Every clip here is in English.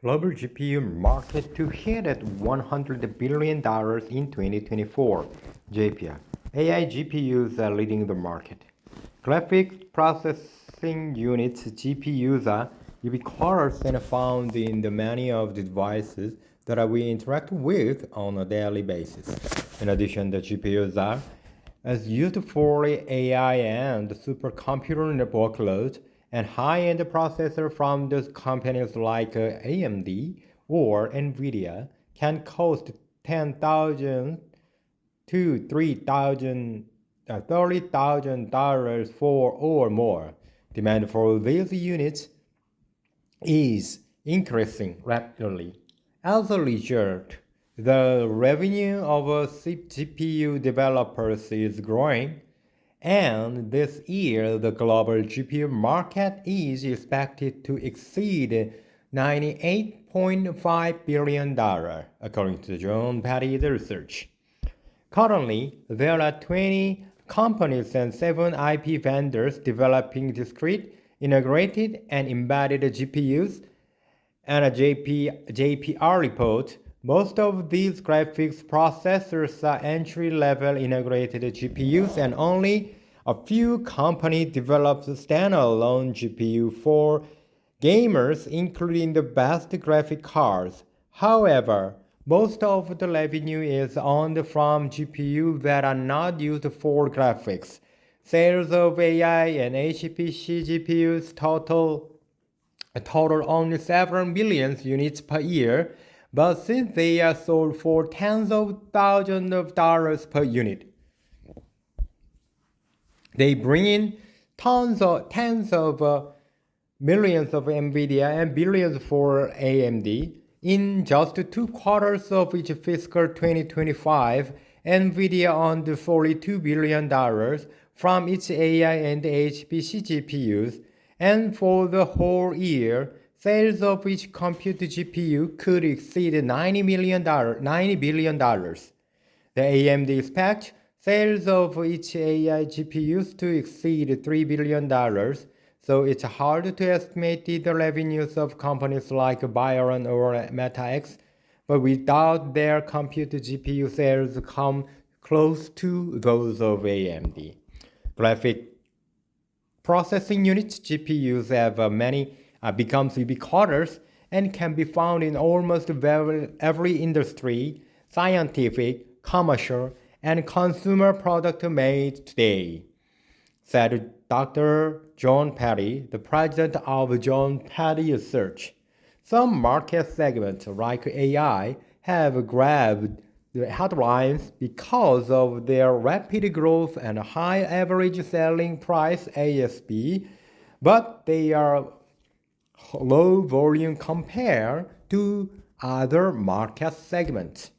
Global GPU market to hit at $100 billion in 2024. JPR. AI GPUs are leading the market. Graphics processing units GPUs are ubiquitous and found in the many of the devices that we interact with on a daily basis. In addition, the GPUs are as used for AI and supercomputer workloads and high-end processors from those companies like AMD or NVIDIA can cost 10,000 to 3,000 $30,000 for or more. Demand for these units is increasing rapidly. As a result, the revenue of GPU developers is growing, and this year the global GPU market is expected to exceed $98.5 billion, according to John Patty's research. Currently, there are 20 companies and 7 IP vendors developing discrete, integrated, and embedded GPUs, and a JPR report. Most of these graphics processors are entry-level integrated GPUs, and only a few companies develop standalone GPU for gamers, including the best graphic cards. However, most of the revenue is earned from GPUs that are not used for graphics. Sales of AI and HPC GPUs total only several million units per year, but since they are sold for tens of thousands of dollars per unit, they bring in tens of millions of NVIDIA and billions for AMD. In just 2 quarters of each fiscal 2025, NVIDIA earned $42 billion from its AI and HPC GPUs, and for the whole year, sales of each compute GPU could exceed $90 billion. The AMD expects sales of each AI GPUs to exceed $3 billion, so it's hard to estimate the revenues of companies like Byron or MetaX, but without their compute GPU sales come close to those of AMD. Graphic processing units GPUs have becomes ubiquitous and can be found in almost every industry, scientific, commercial, and consumer product made today, said Dr. John Patty, the president of John Patty Research. Some market segments, like AI, have grabbed the headlines because of their rapid growth and high average selling price ASP, but they are low volume compared to other market segments.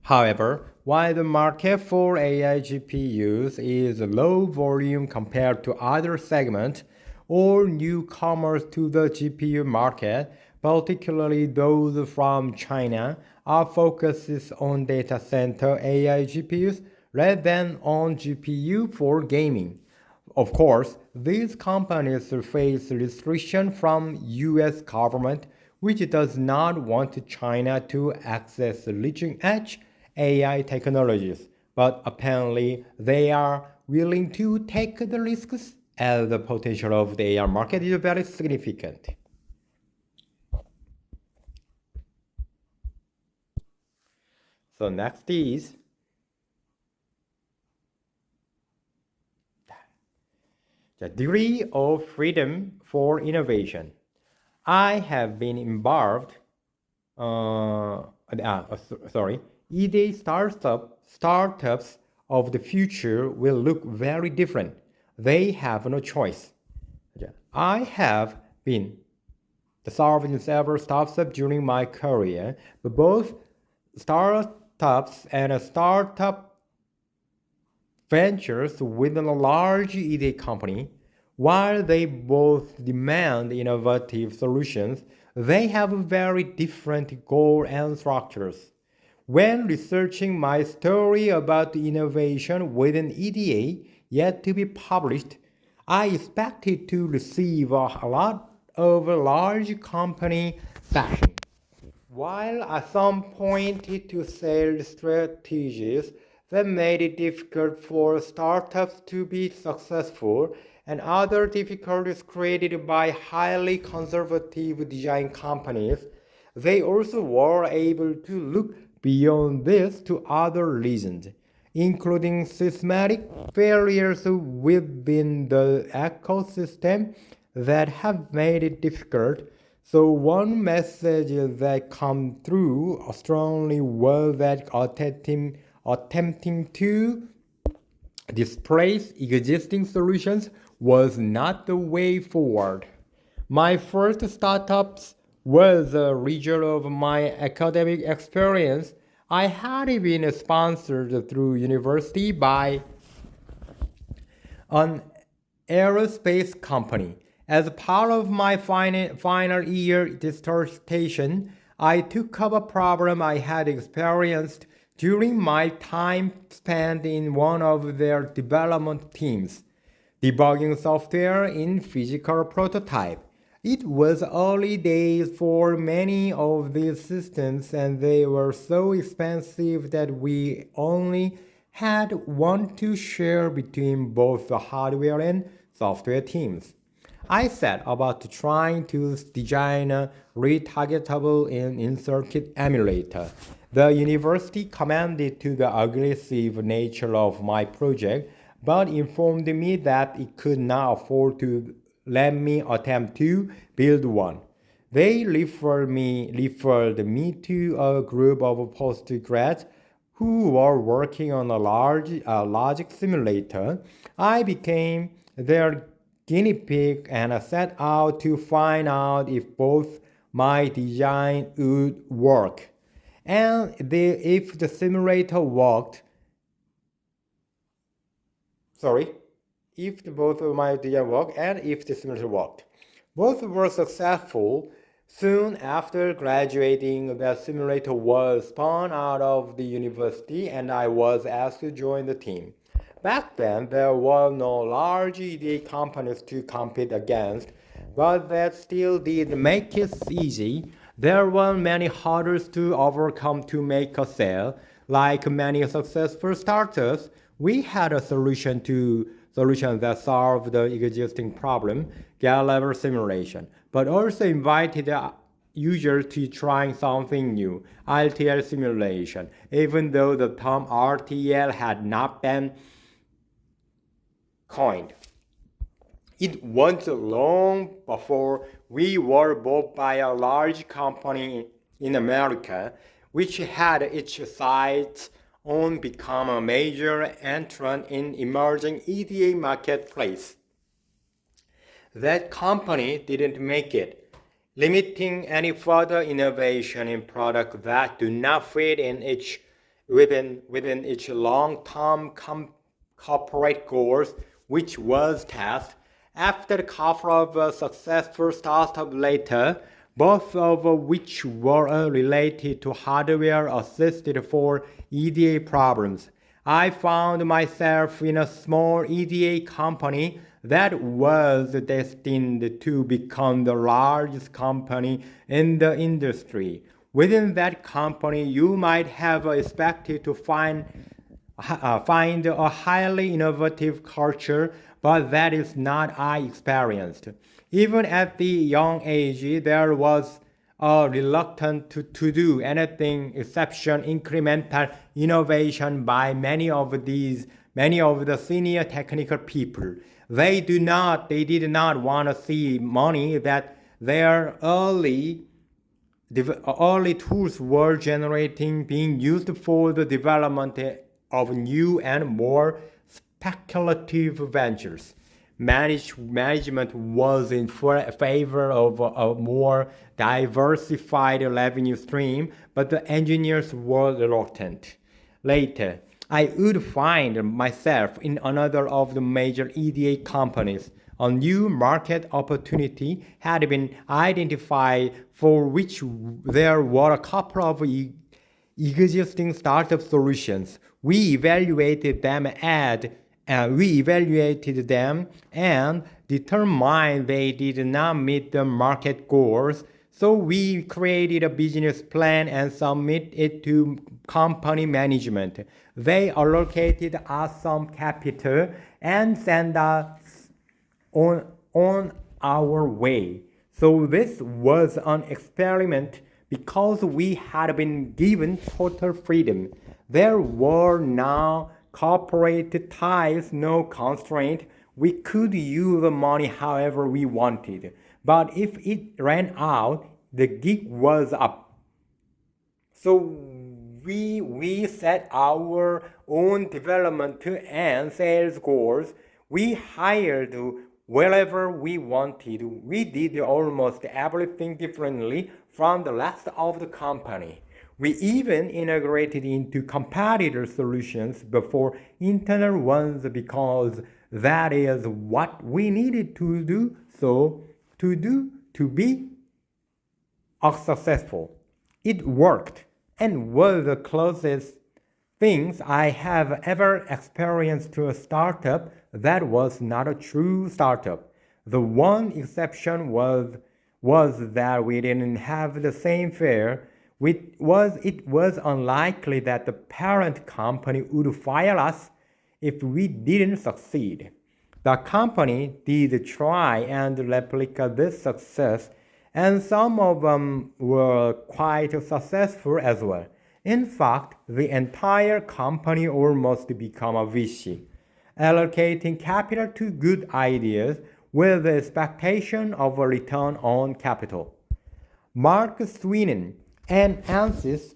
However, while the market for AI GPUs is low volume compared to other segments, all newcomers to the GPU market, particularly those from China, are focused on data center AI GPUs rather than on GPU for gaming. Of course, these companies face restriction from US government, which does not want China to access leading-edge AI technologies, but apparently they are willing to take the risks as the potential of the AI market is very significant. So next is the degree of freedom for innovation. I have been involved, EDA startups of the future will look very different. They have no choice. I have been served in several startups during my career, but both startups and startup ventures within a large EDA company, while they both demand innovative solutions, they have very different goals and structures. When researching my story about innovation within EDA yet to be published, I expected to receive a lot of a large company fashion. While some pointed to sales strategies that made it difficult for startups to be successful, and other difficulties created by highly conservative design companies, they also were able to look beyond this to other reasons, including systematic failures within the ecosystem that have made it difficult. So one message that come through strongly was that attempting to displace existing solutions was not the way forward. My first startups was a result of my academic experience. I had been sponsored through university by an aerospace company. As part of my final year dissertation, I took up a problem I had experienced during my time spent in one of their development teams, debugging software in physical prototype. It was early days for many of these systems, and they were so expensive that we only had one to share between both the hardware and software teams. I set about trying to design a retargetable and in-circuit emulator. The university commended to the aggressive nature of my project, but informed me that it could not afford to let me attempt to build one. They referred me to a group of postgrads who were working on a logic simulator. I became their guinea pig and set out to find out if both my design would work. And if the simulator worked, if both of my design worked and if the simulator worked. Both were successful. Soon after graduating, the simulator was spun out of the university and I was asked to join the team. Back then, there were no large EDA companies to compete against, but that still did make it easy. There were many hurdles to overcome to make a sale. Like many successful startups, we had a solution that solved the existing problem, GAN-level simulation, but also invited users to try something new, RTL simulation, even though the term RTL had not been coined. It wasn't long before we were bought by a large company in America, which had its sights on become a major entrant in emerging EDA marketplace. That company didn't make it, limiting any further innovation in products that do not fit in within its long-term corporate goals, which was test. After a couple of successful startups later, both of which were related to hardware assisted for EDA problems, I found myself in a small EDA company that was destined to become the largest company in the industry. Within that company, you might have expected to find a highly innovative culture, but that is not I experienced. Even at the young age, there was a reluctance to do anything except incremental innovation by many of the senior technical people. They did not want to see money that their early tools were generating being used for the development of new and more speculative ventures. Management was in favor of a more diversified revenue stream, but the engineers were reluctant. Later, I would find myself in another of the major EDA companies. A new market opportunity had been identified for which there were a couple of existing startup solutions. We evaluated them and determined they did not meet the market goals, so we created a business plan and submitted it to company management. They allocated us some capital and sent us on our way. So this was an experiment because we had been given total freedom. There were no corporate ties, no constraint. We could use the money however we wanted. But if it ran out, the gig was up. So we set our own development and sales goals. We hired wherever we wanted. We did almost everything differently from the rest of the company. We even integrated into competitor solutions before internal ones because that is what we needed to do to be successful. It worked and was the closest things I have ever experienced to a startup that was not a true startup. The one exception was that we didn't have the same fare. It was unlikely that the parent company would fire us if we didn't succeed. The company did try and replicate this success, and some of them were quite successful as well. In fact, the entire company almost became a VC, allocating capital to good ideas with the expectation of a return on capital. Mark Sweeney and Ansys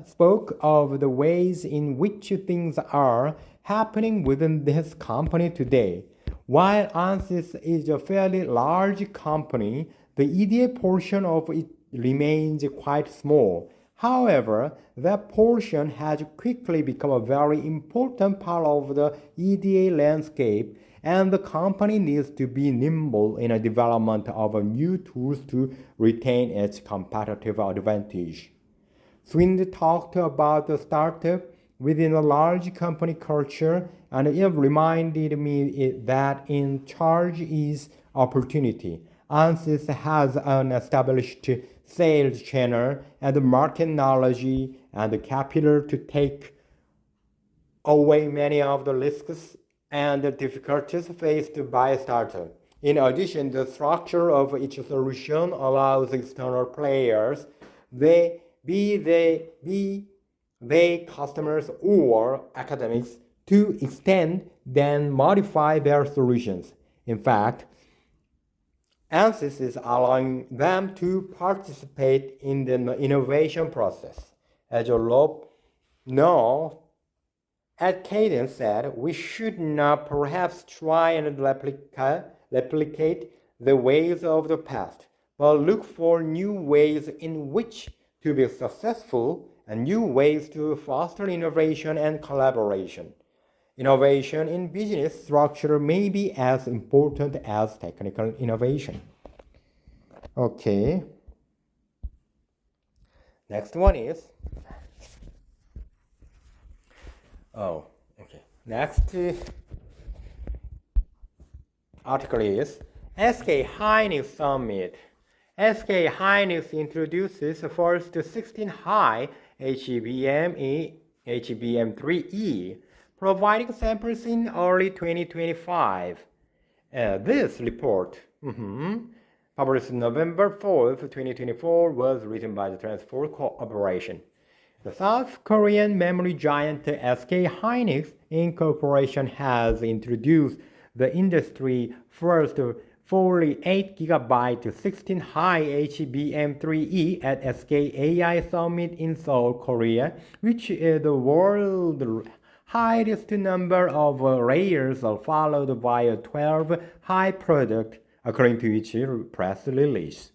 spoke of the ways in which things are happening within this company today. While Ansys is a fairly large company, the EDA portion of it remains quite small. However, that portion has quickly become a very important part of the EDA landscape, and the company needs to be nimble in the development of new tools to retain its competitive advantage. Sweeney talked about the startup within a large company culture, and it reminded me that in charge is opportunity. Ansys has an established sales channel and market knowledge and the capital to take away many of the risks and the difficulties faced by a startup. In addition, the structure of each solution allows external players, be they customers or academics, to extend then modify their solutions. In fact, Ansys is allowing them to participate in the innovation process. As you know, Ed Cadence said, we should not perhaps try and replicate the ways of the past, but look for new ways in which to be successful and new ways to foster innovation and collaboration. Innovation in business structure may be as important as technical innovation. Okay. Next one is Next article is SK Hynix Summit. SK Hynix introduces first 16-high HBM3E, providing samples in early 2025. This report, published November 4th, 2024, was written by the Transport Corporation. The South Korean memory giant SK Hynix Incorporation has introduced the industry first 48GB 16-high HBM3E at SK AI Summit in Seoul, Korea, which is the world's highest number of layers, followed by a 12-high product, according to its press release.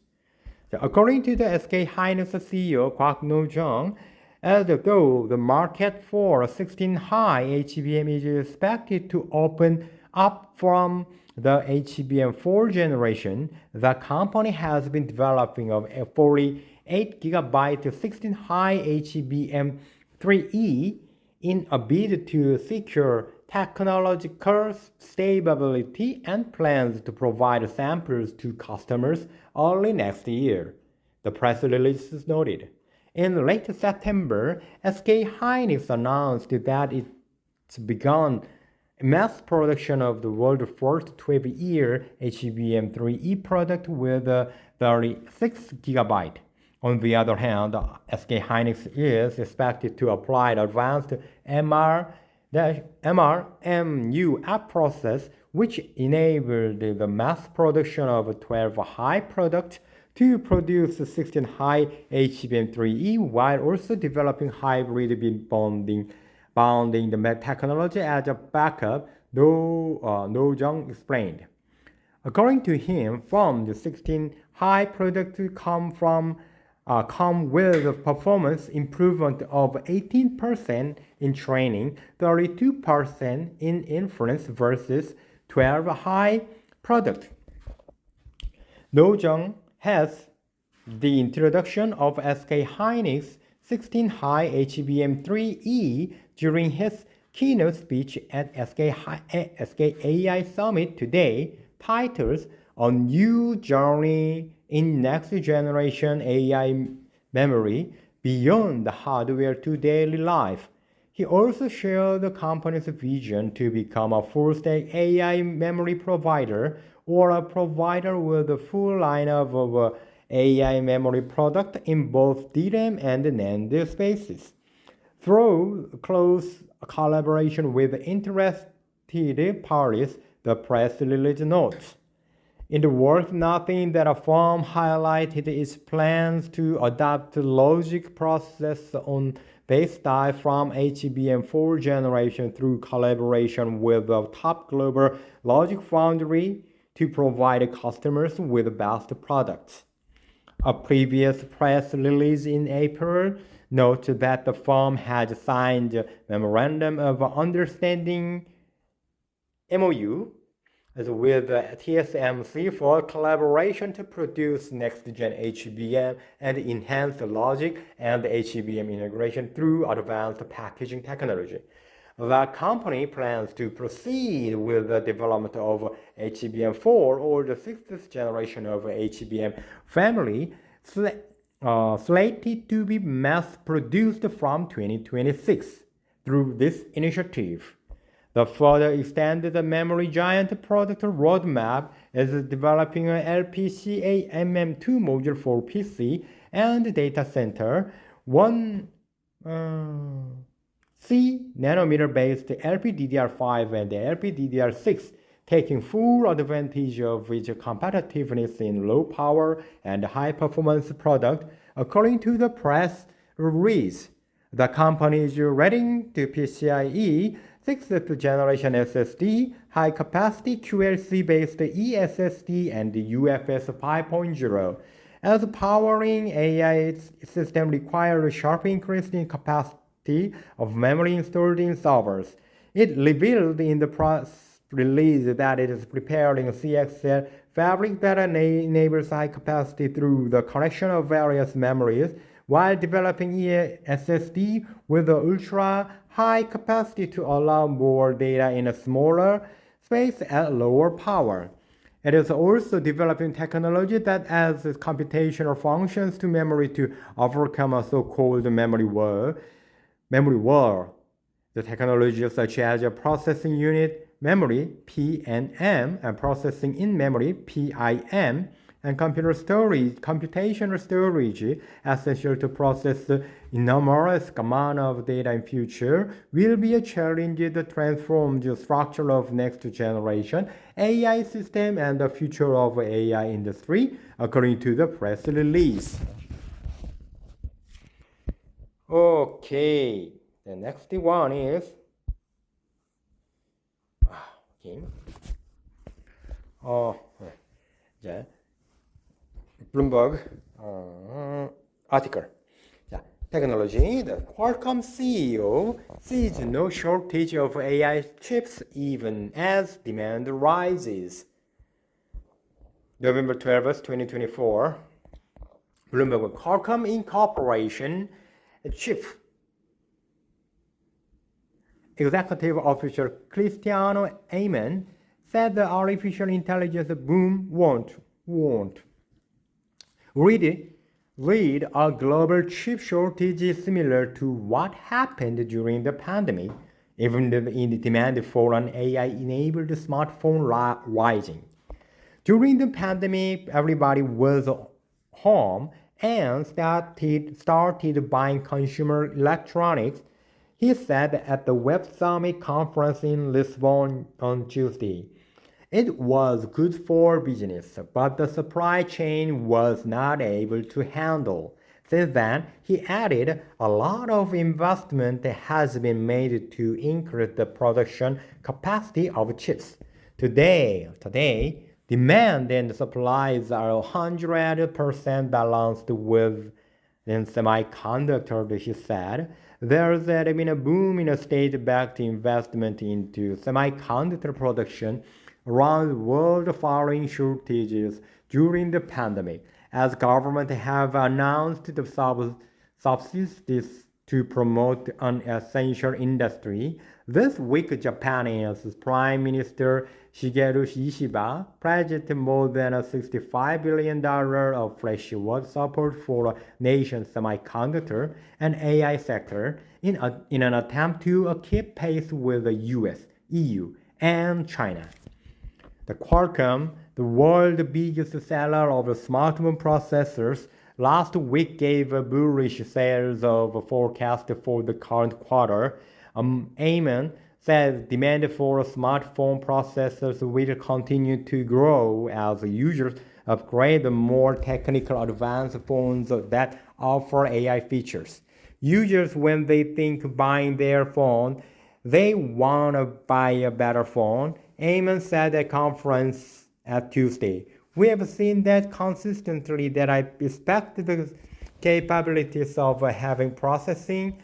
According to the SK Hynix CEO Kwak No-jung, although the market for 16-high HBM is expected to open up from the HBM4 generation, the company has been developing a 48GB 16-high HBM3E in a bid to secure technological stability and plans to provide samples to customers early next year, the press release noted. In late September, SK hynix announced that it's begun mass production of the world's first 12-year HBM3E product with 36 GB. On the other hand, SK hynix is expected to apply advanced MRMU process, which enabled the mass production of 12 high products to produce 16 high HBM3E while also developing hybrid beam bonding the technology as a backup, Do Jung explained. According to him, from the 16 high products come with performance improvement of 18% in training, 32% in inference versus 12 high products. Do Jung has the introduction of SK hynix 16 high HBM3E during his keynote speech at SK AI Summit today, titled A New Journey in Next Generation AI Memory Beyond the Hardware to Daily Life. He also shared the company's vision to become a full-stack AI memory provider or a provider with a full lineup of AI memory product in both DRAM and NAND spaces. Through close collaboration with interested parties, the press release notes. In the worth nothing that a firm highlighted its plans to adopt logic process on base die from HBM4 generation through collaboration with a top global logic foundry to provide customers with the best products. A previous press release in April noted that the firm had signed a Memorandum of Understanding MOU with TSMC for collaboration to produce next-gen HBM and enhance the logic and HBM integration through advanced packaging technology. The company plans to proceed with the development of HBM4 or the sixth generation of HBM family, slated to be mass-produced from 2026 through this initiative. The further extended memory giant product roadmap is developing an LPCA MM2 module for PC and data center, one C nanometer-based LPDDR5 and LPDDR6, taking full advantage of its competitiveness in low power and high performance product, according to the press release. The company is ready to PCIe 6th generation SSD, high capacity QLC-based eSSD, and UFS 5.0. As powering AI system requires a sharp increase in capacity of memory installed in servers. It revealed in the press release that it is preparing a CXL fabric that enables high capacity through the connection of various memories, while developing eSSD with the ultra high capacity to allow more data in a smaller space at lower power. It is also developing technology that adds computational functions to memory to overcome a so-called memory wall. The technologies such as a processing unit memory (PNM) and processing in memory (PIM) and computational storage essential to process enormous amount of data in future will be a challenge that transforms the structure of next generation AI system and the future of AI industry, according to the press release. Okay, the next one is Bloomberg article. Technology. The Qualcomm CEO sees no shortage of AI chips even as demand rises. November 12th, 2024. Bloomberg Qualcomm Incorporation chief executive officer Cristiano Amen said the artificial intelligence boom won't lead a global chip shortage similar to what happened during the pandemic, even the demand for an AI-enabled smartphone rising. During the pandemic, everybody was home and started buying consumer electronics, he said at the Web Summit conference in Lisbon on Tuesday. It was good for business, but the supply chain was not able to handle. Since then, he added, a lot of investment has been made to increase the production capacity of chips. Today, demand and supplies are 100% balanced with semiconductors, he said. There's been a boom in state-backed investment into semiconductor production around the world following shortages during the pandemic, as governments have announced the subsidies to promote an essential industry. This week, Japan's Prime Minister Shigeru Ishiba pledged more than $65 billion of fresh water support for the nation's semiconductor and AI sector in an attempt to keep pace with the US, EU, and China. The Qualcomm, the world's biggest seller of smartphone processors, last week gave a bullish sales of forecast for the current quarter. Amen says demand for smartphone processors will continue to grow as users upgrade the more technical advanced phones that offer AI features. Users, when they think buying their phone, they want to buy a better phone, Amen said at a conference at Tuesday. We have seen that consistently that I expect the capabilities of having processing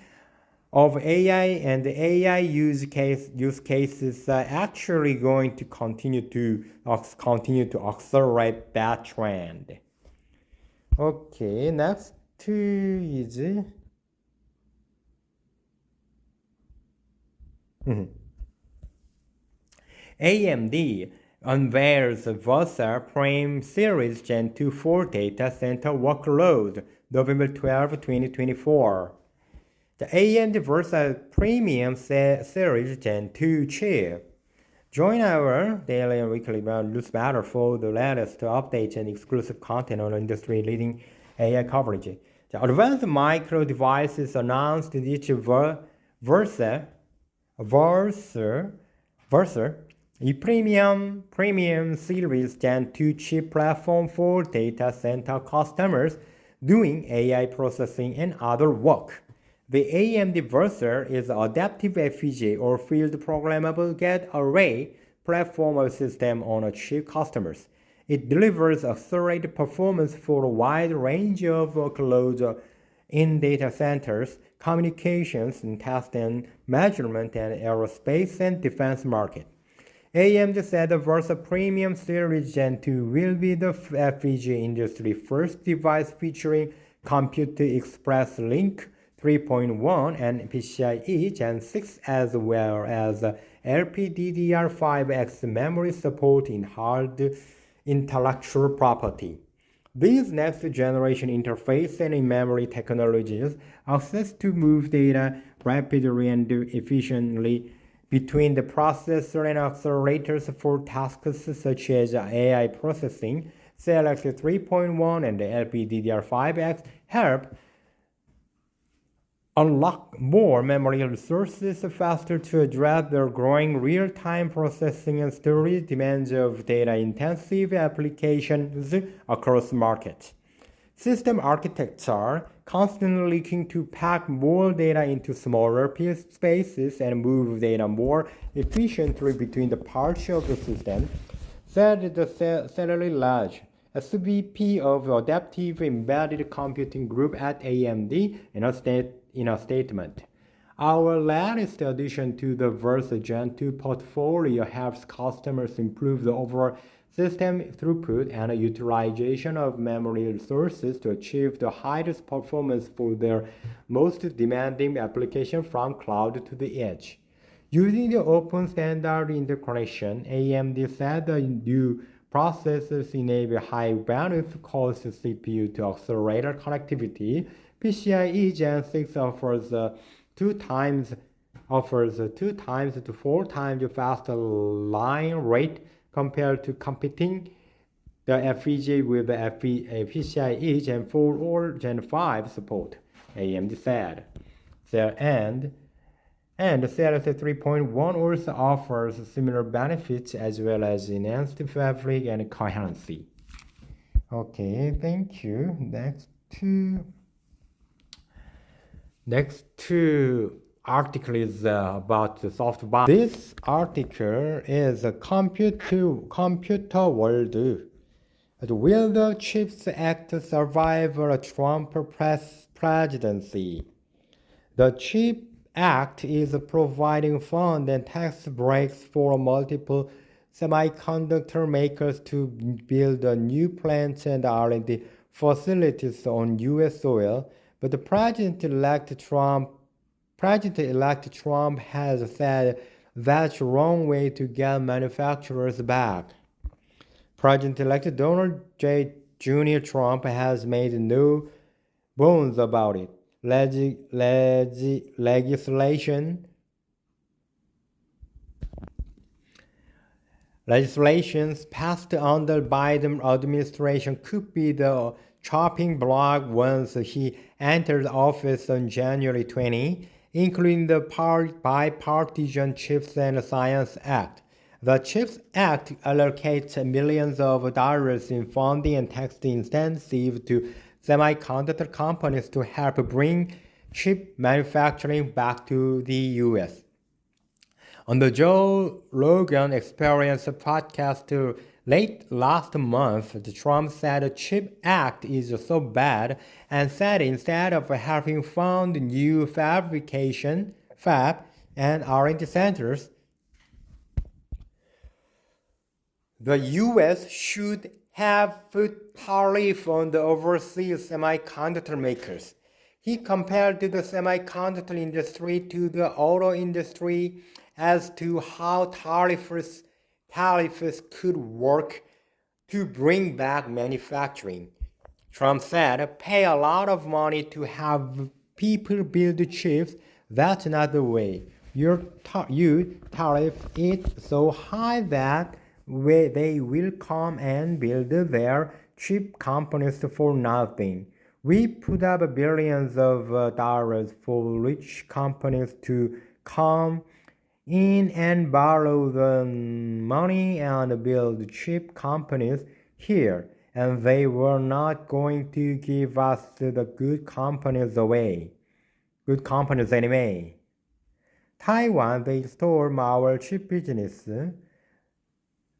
of AI and AI use cases are actually going to continue to accelerate that trend. Okay, next is AMD unveils Versa Prime Series Gen 2 for data center workload, November 12, 2024. The AMD Versa Premium Series Gen 2 chip. Join our daily and weekly newsletter for the latest updates and exclusive content on industry-leading AI coverage. The Advanced Micro Devices announced each Versa, a premium series Gen 2 chip platform for data center customers doing AI processing and other work. The AMD Versa is an adaptive FPGA or field programmable gate array platform system on a chip customers. It delivers accelerated performance for a wide range of workloads in data centers, communications, and test and measurement, and aerospace and defense market. AMD said the Versa Premium Series Gen 2 will be the FPGA industry first device featuring Compute Express Link 3.1 and PCIe Gen 6 as well as LPDDR5X memory support in hard intellectual property. These next-generation interface and in-memory technologies access to move data rapidly and efficiently between the processor and accelerators for tasks such as AI processing. CLX 3.1 and the LPDDR5X help unlock more memory resources faster to address the growing real-time processing and storage demands of data-intensive applications across markets. System architects are constantly looking to pack more data into smaller spaces and move data more efficiently between the parts of the system, said the Celery Lodge, SVP of Adaptive Embedded Computing Group at AMD, in a statement. Our latest addition to the Versa Gen 2 portfolio helps customers improve the overall system throughput and utilization of memory resources to achieve the highest performance for their most demanding application from cloud to the edge. Using the open standard integration, AMD said the new processors enable high bandwidth cost CPU to accelerate connectivity. PCIe Gen 6 two times to four times faster line rate compared to competing the FPGA with the PCIe Gen 4 or Gen 5 support, AMD said. And the CLSA 3.1 also offers similar benefits as well as enhanced fabric and coherency. Okay, thank you. Next two article is about the SoftBank. This article is a computer world. Will the CHIPS Act survive a Trump presidency? The CHIPS Act is providing funds and tax breaks for multiple semiconductor makers to build new plants and R&D facilities on U.S. soil, but the President-elect Trump has said that's the wrong way to get manufacturers back. President-elect Donald J. Jr. Trump has made no bones about it. Legislations passed under Biden administration could be the chopping block once he entered office on January 20, including the Bipartisan CHIPS and Science Act. The CHIPS Act allocates millions of dollars in funding and tax incentives to semiconductor companies to help bring chip manufacturing back to the U.S. On the Joe Rogan Experience podcast late last month, Trump said the CHIPS Act is so bad and said instead of having found new fabrication, fab, and R&D centers, the U.S. should have put tariff on the overseas semiconductor makers. He compared the semiconductor industry to the auto industry as to how tariffs could work to bring back manufacturing. Trump said, pay a lot of money to have people build chips. That's not the way. You tariff it so high that they will come and build their chip companies for nothing. We put up billions of dollars for rich companies to come in and borrow the money and build chip companies here, and they were not going to give us the good companies anyway. Taiwan, they storm our chip business.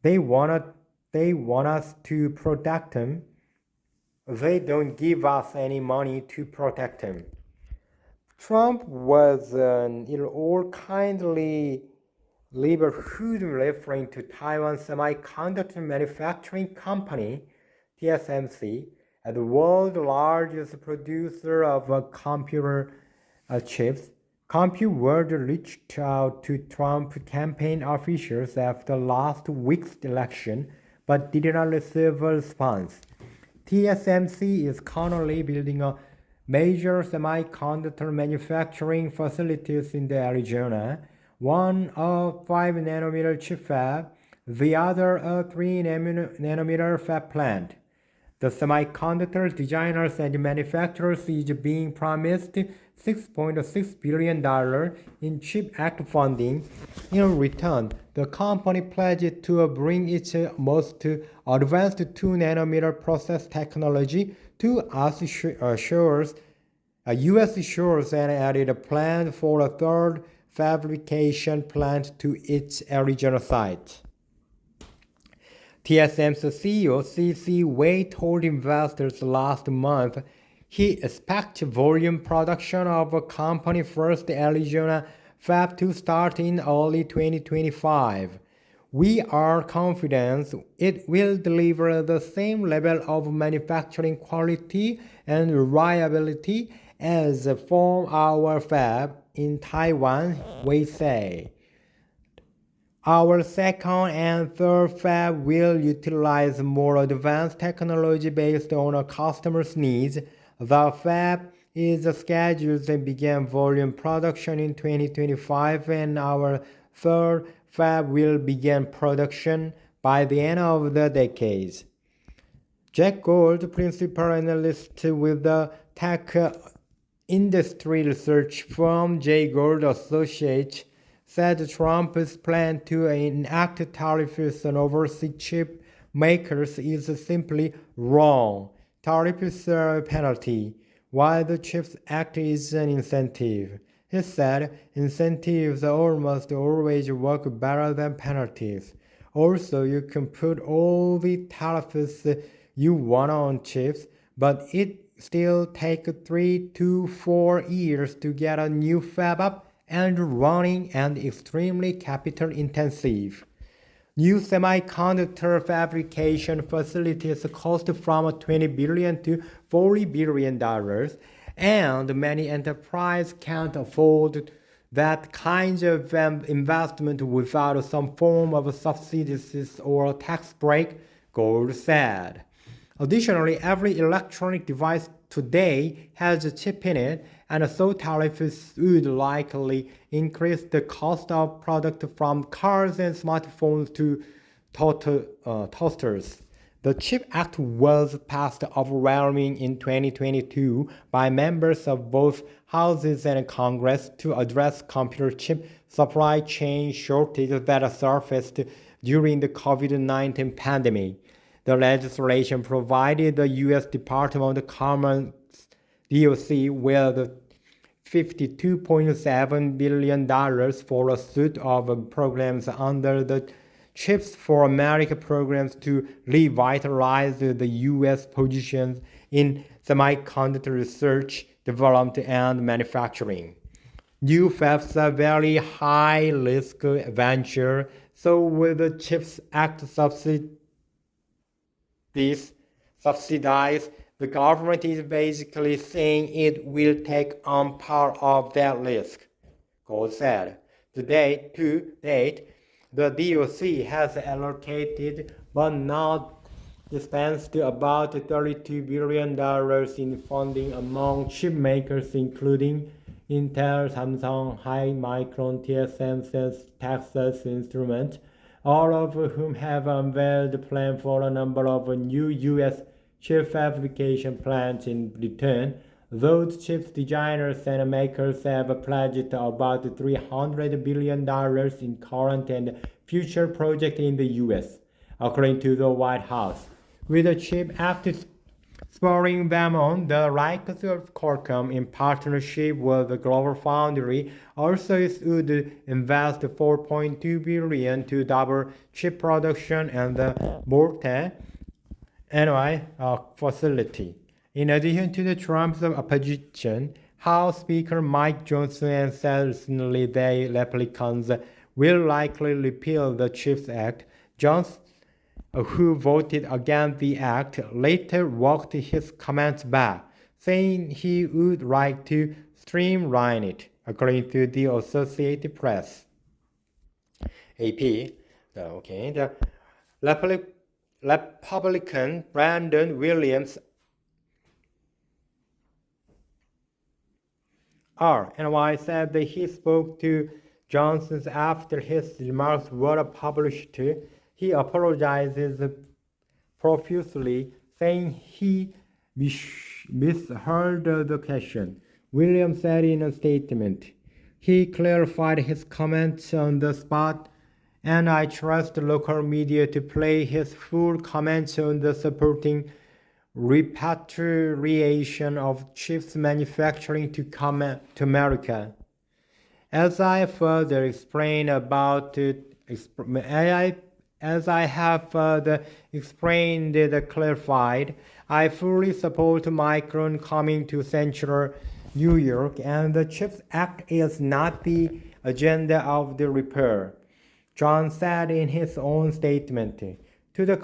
They want us to protect them. They don't give us any money to protect them. Trump was an all-kindly neighborhood referring to Taiwan Semiconductor Manufacturing Company, TSMC, as the world's largest producer of computer chips. CompuWorld reached out to Trump campaign officials after last week's election, but did not receive a response. TSMC is currently building a major semiconductor manufacturing facilities in Arizona, one a 5nm chip fab, the other a 3nm fab plant. The semiconductor designers and manufacturers is being promised $6.6 billion in CHIPS Act funding. In return, the company pledged to bring its most advanced 2nm process technology to U.S. shores and added a plan for a third fabrication plant to its Arizona site. TSMC's CEO C.C. Wei told investors last month he expects volume production of a company first Arizona fab to start in early 2025. We are confident it will deliver the same level of manufacturing quality and reliability as from our fab in Taiwan, we say. Our second and third fab will utilize more advanced technology based on our customers' needs. The fab is scheduled to begin volume production in 2025, and our third fab will begin production by the end of the decade. Jack Gold, principal analyst with the tech industry research firm Jay Gold Associates, said Trump's plan to enact tariffs on overseas chip makers is simply wrong. Tariffs are a penalty, while the CHIPS Act is an incentive. He said incentives almost always work better than penalties. Also, you can put all the tariffs you want on chips, but it still takes 3 to 4 years to get a new fab up and running and extremely capital intensive. New semiconductor fabrication facilities cost from $20 billion to $40 billion, and many enterprises can't afford that kind of investment without some form of subsidies or tax break, Gold said. Additionally, every electronic device today has a chip in it, and so tariffs would likely increase the cost of product from cars and smartphones to toasters. The CHIP Act was passed overwhelmingly in 2022 by members of both houses and Congress to address computer chip supply chain shortages that surfaced during the COVID-19 pandemic. The legislation provided the U.S. Department of Commerce DOC with $52.7 billion for a suite of programs under the CHIPS for America programs to revitalize the U.S. positions in semiconductor research, development, and manufacturing. New fabs are very high-risk venture, so with the CHIPS Act subsidize, the government is basically saying it will take on part of that risk, Gold said. To date, the DOC has allocated but not dispensed about $32 billion in funding among chip makers including Intel, Samsung, Micron, TSMC, Texas Instruments, all of whom have unveiled plans for a number of new U.S. chip fabrication plants. In return, those chip designers and makers have pledged about $300 billion in current and future projects in the U.S., according to the White House. With the CHIPS Act spurring them on, the likes of Qualcomm, in partnership with GlobalFoundries, also would invest $4.2 billion to double chip production and the Morton NY facility. In addition to the Trump's opposition, House Speaker Mike Johnson said recently that Republicans will likely repeal the CHIPS Act. Johnson, who voted against the act, later walked his comments back, saying he would like to streamline it, according to the Associated Press. AP. The Republican Brandon Williams RNY said that he spoke to Johnson after his remarks were published. He apologizes profusely, saying he misheard the question. Williams said in a statement. He clarified his comments on the spot, and I trust local media to play his full comments on the supporting repatriation of chips manufacturing to America. As I further explained about it, as I have further explained and clarified, I fully support Micron coming to Central New York, and the CHIPS Act is not the agenda of the repair, John said in his own statement. To the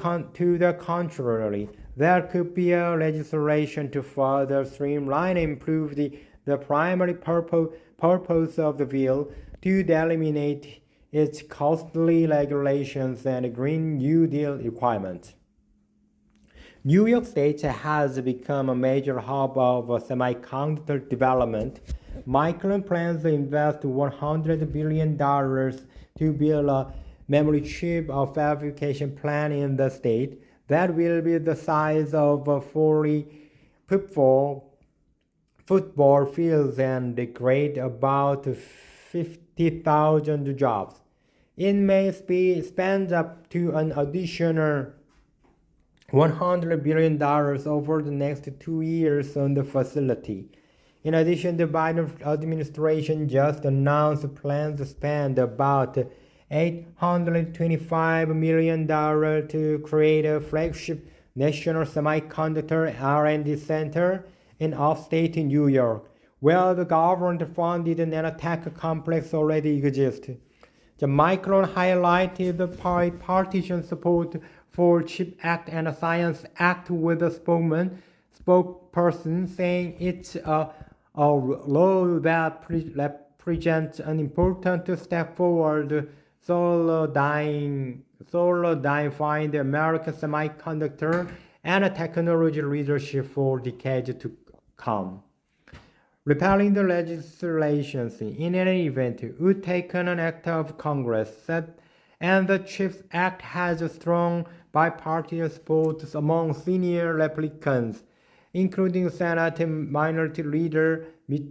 contrary, there could be a legislation to further streamline and improve the primary purpose of the bill to eliminate its costly regulations and Green New Deal requirements. New York State has become a major hub of semiconductor development. Micron plans to invest $100 billion to build a memory chip fabrication plant in the state that will be the size of 40 football fields and create about 50,000 jobs. It may spend up to an additional $100 billion over the next 2 years on the facility. In addition, the Biden administration just announced plans to spend about $825 million to create a flagship national semiconductor R&D center in upstate New York, where the government-funded nanotech complex already exists. The Micron highlighted the bipartisan support for CHIPS Act and Science Act with a spokesperson saying it's a law that represents an important step forward, solidifying the American semiconductor and technology leadership for decades to come. Repealing the legislation in any event would take an act of Congress, and the CHIPS Act has a strong bipartisan support among senior Republicans, including Senate Minority Leader Mitch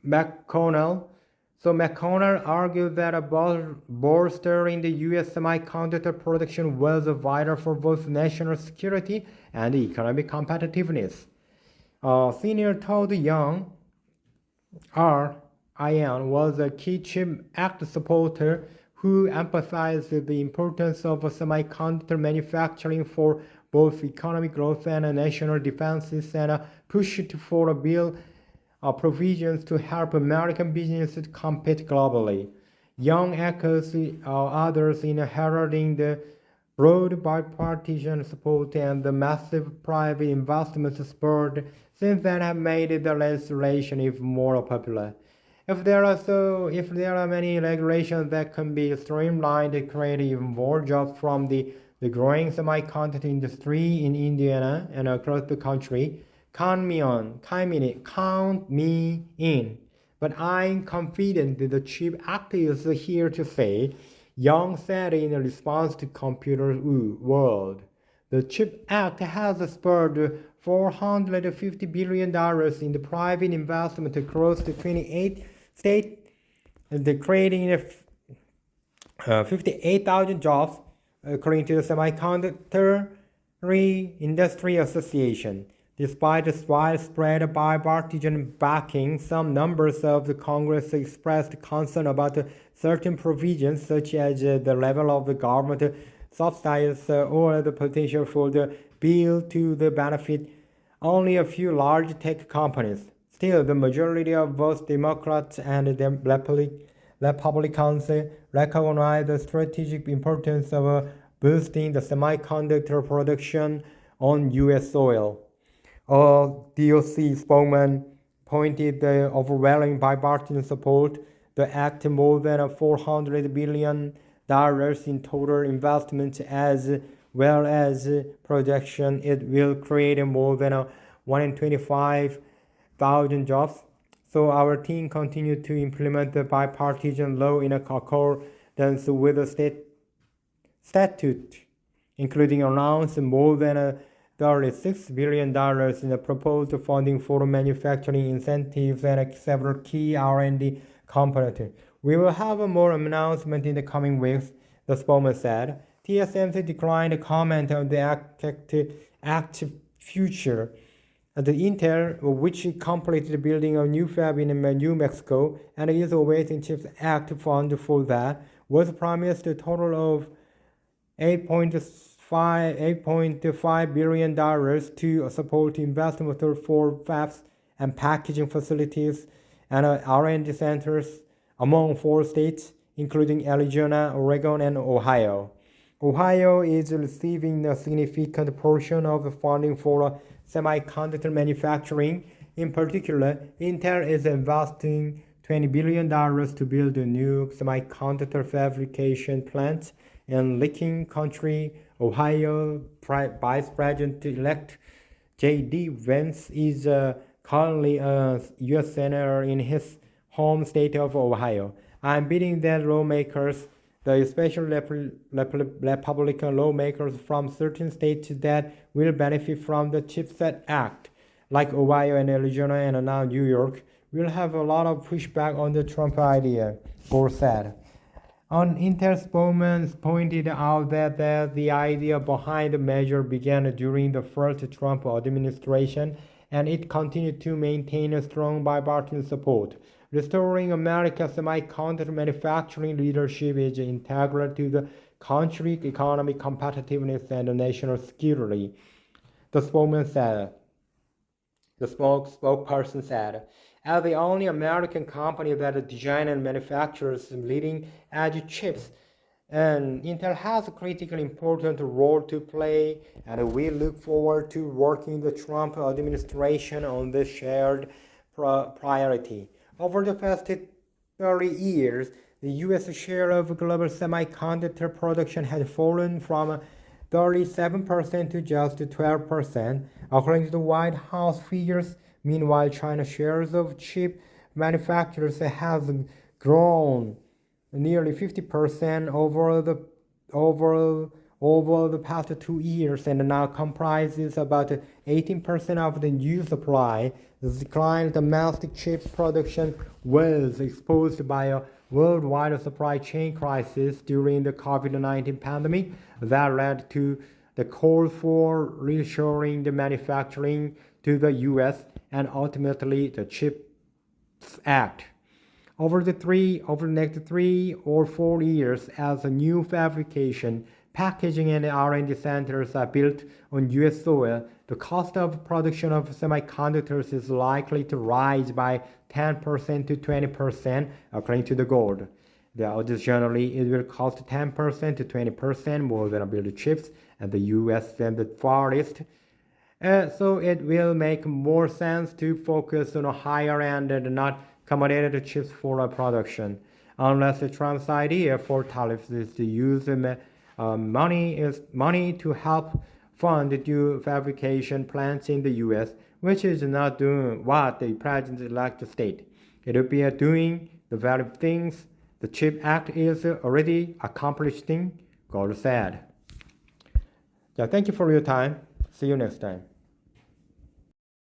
McConnell. So McConnell argued that bolstering the U.S. semiconductor production was vital for both national security and economic competitiveness. Senior Todd Young, Ian was a key CHIPS Act supporter who emphasized the importance of semiconductor manufacturing for both economic growth and national defense, and pushed for a bill provisions to help American businesses compete globally. Young echoes others in heralding the broad bipartisan support and the massive private investment spurred since then have made the legislation even more popular. If there are many regulations that can be streamlined to create even more jobs from the growing semiconductor industry in Indiana and across the country, count me in. But I'm confident that the CHIPS Act is here to stay, Young said in response to Computer World. The CHIPS Act has spurred $450 billion in the private investment across the 28 states, creating 58,000 jobs, according to the Semiconductor Industry Association. Despite the widespread bipartisan backing, some members of the Congress expressed concern about certain provisions, such as the level of the government subsidies or the potential for the bill to benefit only a few large tech companies. Still, the majority of both Democrats and Republicans recognize the strategic importance of boosting the semiconductor production on U.S. soil. A DOC spokesman pointed the overwhelming bipartisan support. The act more than $400 billion in total investment, as well as projection it will create more than 125,000 jobs. So our team continued to implement the bipartisan law in accordance with the state statute, including announcing more than $36 billion in the proposed funding for manufacturing incentives and several key R&D components. We will have more announcements in the coming weeks, the spokesman said. TSMC declined to comment on the active future. The Intel, which completed building a new fab in New Mexico and is awaiting CHIPS Act fund for that, was promised a total of $8.5 billion to support investment for fabs and packaging facilities and R&D centers among 4 states, including Arizona, Oregon, and Ohio. Ohio is receiving a significant portion of the funding for semiconductor manufacturing. In particular, Intel is investing $20 billion to build a new semiconductor fabrication plant in Lincoln County, Ohio. Vice President-elect J.D. Vance is currently a U.S. Senator in his home state of Ohio. I'm betting that lawmakers, especially Republican lawmakers from certain states that will benefit from the CHIPS Act, like Ohio and Arizona and now New York, will have a lot of pushback on the Trump idea, Gore said. On Intel, spokesman pointed out that the idea behind the measure began during the first Trump administration, and it continued to maintain a strong bipartisan support. Restoring America's semiconductor manufacturing leadership is integral to the country's economic competitiveness and national security, the spokesman said. The spokesperson said, as the only American company that designs and manufactures leading-edge chips, and Intel has a critically important role to play, and we look forward to working with the Trump administration on this shared priority. Over the past 30 years, the U.S. share of global semiconductor production has fallen from 37% to just 12%, according to the White House figures. Meanwhile, China's shares of chip manufacturers has grown nearly 50% over the past 2 years and now comprises about 18% of the new supply. The decline in domestic chip production was exposed by a worldwide supply chain crisis during the COVID-19 pandemic that led to the call for reshoring the manufacturing to the U.S. and ultimately the CHIPS Act. Over the next 3 or 4 years, as a new fabrication, packaging and R&D centers are built on U.S. soil, the cost of production of semiconductors is likely to rise by 10% to 20%, according to the Gold. Additionally, it will cost 10% to 20% more than build chips in the U.S. than the Far East. So it will make more sense to focus on a higher end and not commodity chips for production. Unless Trump's idea for tariffs is to use money to help fund new fabrication plants in the U.S., which is not doing what the president-elect stated. It will be doing the very things the CHIPS Act is already accomplishing, Gore said. Thank you for your time. See you next time.